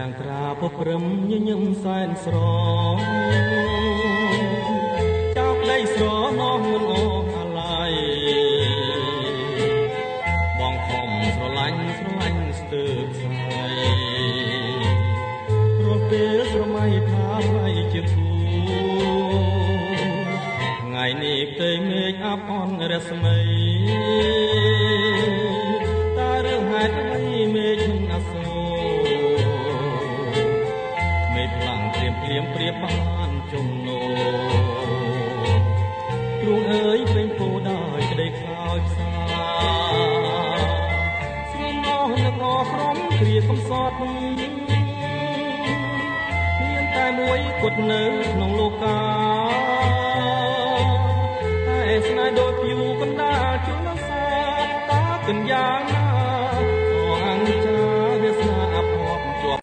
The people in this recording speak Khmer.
យ៉ាងត្រាពព្រឹមញញឹមសែនស្រងចោលក្តីស្រណោះមិនអស់អាឡ័យបងខំស្រឡាញ់ស្ទើរខ្សែរស់ពេលស្រមៃថាไรជាគូថ្ងៃនេះផ្ទៃមេឃអាប់អន់រស្មីតើរឿងហេតុអ្វីមេឃមិនអាសូរមេឃខ្លាំងព្រាមប្រៀបបានជំនោទ្រូងអើយពេញពោដោយក្តីខ្លោចផ្សាស្រមោះនឹកអក្រុមគ្រាកំសត់មានតែមួយគត់នៅក្នុងលោកាតែស្នេហ៍ដូចភៀវកណ្ដាលជលសាតើគិនយ៉ាង